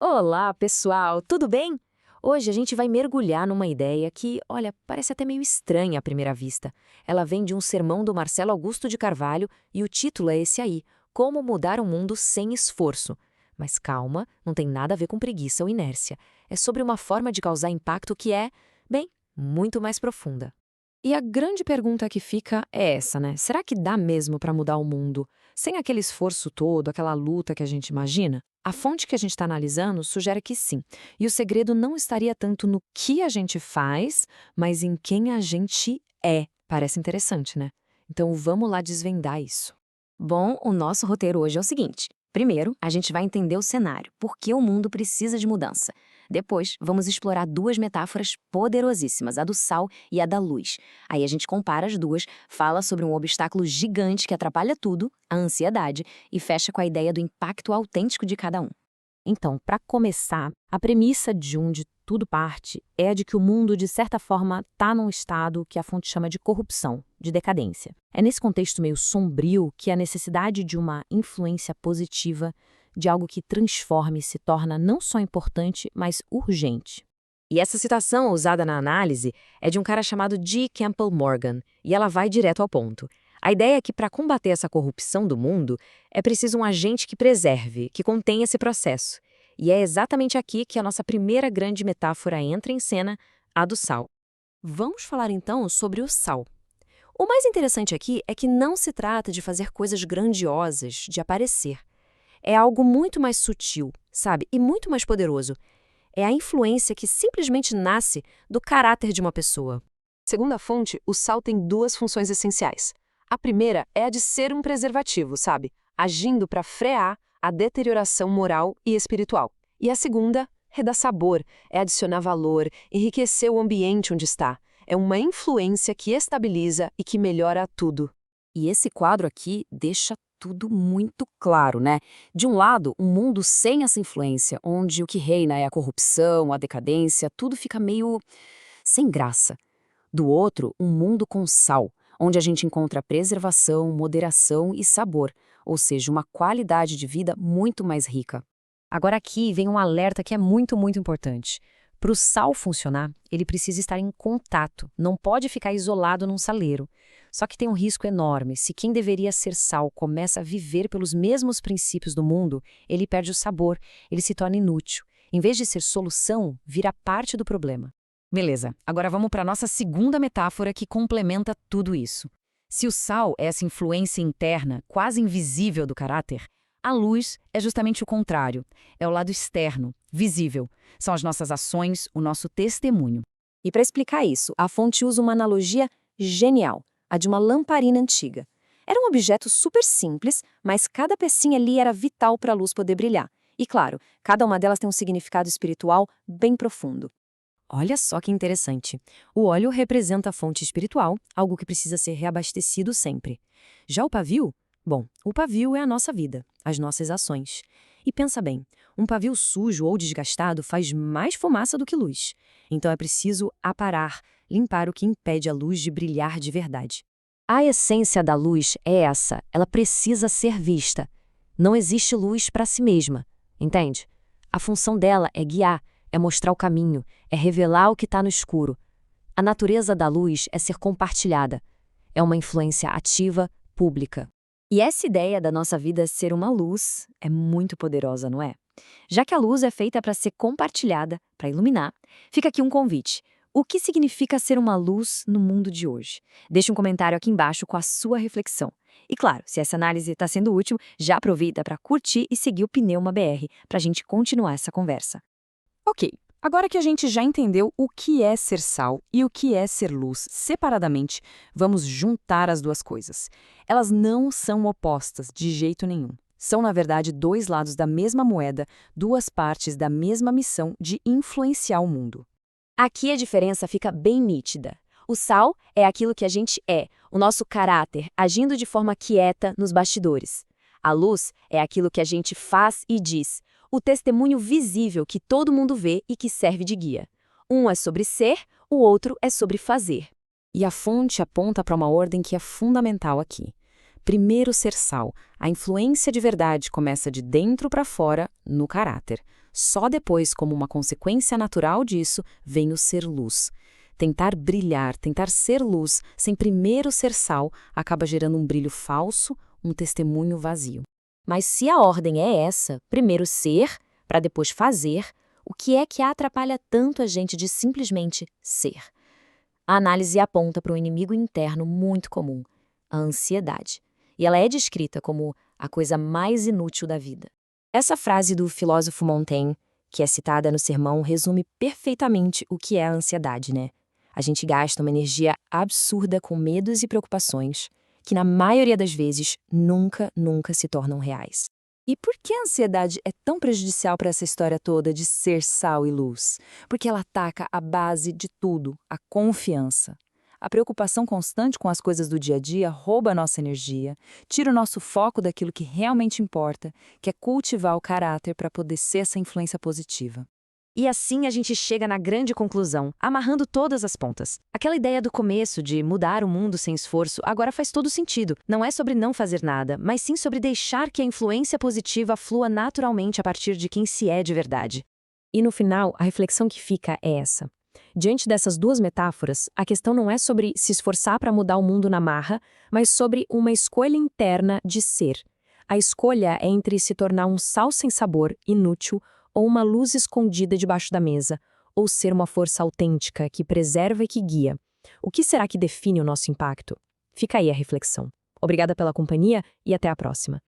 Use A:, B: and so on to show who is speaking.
A: Olá, pessoal, tudo bem? Hoje a gente vai mergulhar numa ideia que, olha, parece até meio estranha à primeira vista. Ela vem de um sermão do Marcelo Augusto de Carvalho e o título é esse aí: Como Mudar o Mundo Sem Esforço. Mas calma, não tem nada a ver com preguiça ou inércia. É sobre uma forma de causar impacto que é, bem, muito mais profunda. E a grande pergunta que fica é essa, né? Será que dá mesmo para mudar o mundo sem aquele esforço todo, aquela luta que a gente imagina? A fonte que a gente está analisando sugere que sim. E o segredo não estaria tanto no que a gente faz, mas em quem a gente é. Parece interessante, né? Então vamos lá desvendar isso.
B: Bom, o nosso roteiro hoje é o seguinte. Primeiro, a gente vai entender o cenário, por que o mundo precisa de mudança. Depois, vamos explorar duas metáforas poderosíssimas, a do sal e a da luz. Aí a gente compara as duas, fala sobre um obstáculo gigante que atrapalha tudo, a ansiedade, e fecha com a ideia do impacto autêntico de cada um.
C: Então, para começar, a premissa de onde tudo parte é a de que o mundo, de certa forma, está num estado que a fonte chama de corrupção, de decadência. É nesse contexto meio sombrio que a necessidade de uma influência positiva, de algo que transforme, se torna não só importante, mas urgente.
A: E essa citação usada na análise é de um cara chamado G. Campbell Morgan, e ela vai direto ao ponto. A ideia é que para combater essa corrupção do mundo, é preciso um agente que preserve, que contenha esse processo. E é exatamente aqui que a nossa primeira grande metáfora entra em cena, a do sal.
C: Vamos falar então sobre o sal. O mais interessante aqui é que não se trata de fazer coisas grandiosas, de aparecer. É algo muito mais sutil, sabe? E muito mais poderoso. É a influência que simplesmente nasce do caráter de uma pessoa.
D: Segundo a fonte, o sal tem duas funções essenciais. A primeira é a de ser um preservativo, sabe? Agindo para frear a deterioração moral e espiritual. E a segunda é dar sabor, é adicionar valor, enriquecer o ambiente onde está. É uma influência que estabiliza e que melhora tudo.
B: E esse quadro aqui deixa tudo muito claro, né? De um lado, um mundo sem essa influência, onde o que reina é a corrupção, a decadência, tudo fica meio sem graça. Do outro, um mundo com sal, onde a gente encontra preservação, moderação e sabor, ou seja, uma qualidade de vida muito mais rica.
C: Agora aqui vem um alerta que é muito, muito importante. Para o sal funcionar, ele precisa estar em contato, não pode ficar isolado num saleiro. Só que tem um risco enorme. Se quem deveria ser sal começa a viver pelos mesmos princípios do mundo, ele perde o sabor, ele se torna inútil. Em vez de ser solução, vira parte do problema.
E: Beleza, agora vamos para a nossa segunda metáfora que complementa tudo isso. Se o sal é essa influência interna, quase invisível do caráter, a luz é justamente o contrário. É o lado externo, visível. São as nossas ações, o nosso testemunho.
C: E para explicar isso, a fonte usa uma analogia genial, a de uma lamparina antiga. Era um objeto super simples, mas cada pecinha ali era vital para a luz poder brilhar. E claro, cada uma delas tem um significado espiritual bem profundo. Olha só que interessante. O óleo representa a fonte espiritual, algo que precisa ser reabastecido sempre. Já o pavio? Bom, o pavio é a nossa vida, as nossas ações. E pensa bem, um pavio sujo ou desgastado faz mais fumaça do que luz. Então é preciso aparar, limpar o que impede a luz de brilhar de verdade. A essência da luz é essa, ela precisa ser vista. Não existe luz para si mesma, entende? A função dela é guiar, é mostrar o caminho, é revelar o que está no escuro. A natureza da luz é ser compartilhada. É uma influência ativa, pública. E essa ideia da nossa vida ser uma luz é muito poderosa, não é? Já que a luz é feita para ser compartilhada, para iluminar, fica aqui um convite. O que significa ser uma luz no mundo de hoje? Deixe um comentário aqui embaixo com a sua reflexão. E claro, se essa análise está sendo útil, já aproveita para curtir e seguir o Pneuma BR para a gente continuar essa conversa.
E: Ok, agora que a gente já entendeu o que é ser sal e o que é ser luz separadamente, vamos juntar as duas coisas. Elas não são opostas de jeito nenhum. São, na verdade, dois lados da mesma moeda, duas partes da mesma missão de influenciar o mundo.
C: Aqui a diferença fica bem nítida. O sal é aquilo que a gente é, o nosso caráter, agindo de forma quieta nos bastidores. A luz é aquilo que a gente faz e diz, o testemunho visível que todo mundo vê e que serve de guia. Um é sobre ser, o outro é sobre fazer.
B: E a fonte aponta para uma ordem que é fundamental aqui. Primeiro ser sal, a influência de verdade começa de dentro para fora, no caráter. Só depois, como uma consequência natural disso, vem o ser luz. Tentar brilhar, tentar ser luz, sem primeiro ser sal, acaba gerando um brilho falso, um testemunho vazio.
A: Mas se a ordem é essa, primeiro ser, para depois fazer, o que é que atrapalha tanto a gente de simplesmente ser? A análise aponta para um inimigo interno muito comum, a ansiedade. E ela é descrita como a coisa mais inútil da vida. Essa frase do filósofo Montaigne, que é citada no sermão, resume perfeitamente o que é a ansiedade, né? A gente gasta uma energia absurda com medos e preocupações, que na maioria das vezes nunca se tornam reais.
C: E por que a ansiedade é tão prejudicial para essa história toda de ser sal e luz? Porque ela ataca a base de tudo, a confiança. A preocupação constante com as coisas do dia a dia rouba a nossa energia, tira o nosso foco daquilo que realmente importa, que é cultivar o caráter para poder ser essa influência positiva.
A: E assim a gente chega na grande conclusão, amarrando todas as pontas. Aquela ideia do começo de mudar o mundo sem esforço agora faz todo sentido. Não é sobre não fazer nada, mas sim sobre deixar que a influência positiva flua naturalmente a partir de quem se é de verdade. E no final, a reflexão que fica é essa. Diante dessas duas metáforas, a questão não é sobre se esforçar para mudar o mundo na marra, mas sobre uma escolha interna de ser. A escolha é entre se tornar um sal sem sabor, inútil, ou uma luz escondida debaixo da mesa, ou ser uma força autêntica que preserva e que guia. O que será que define o nosso impacto? Fica aí a reflexão. Obrigada pela companhia e até a próxima.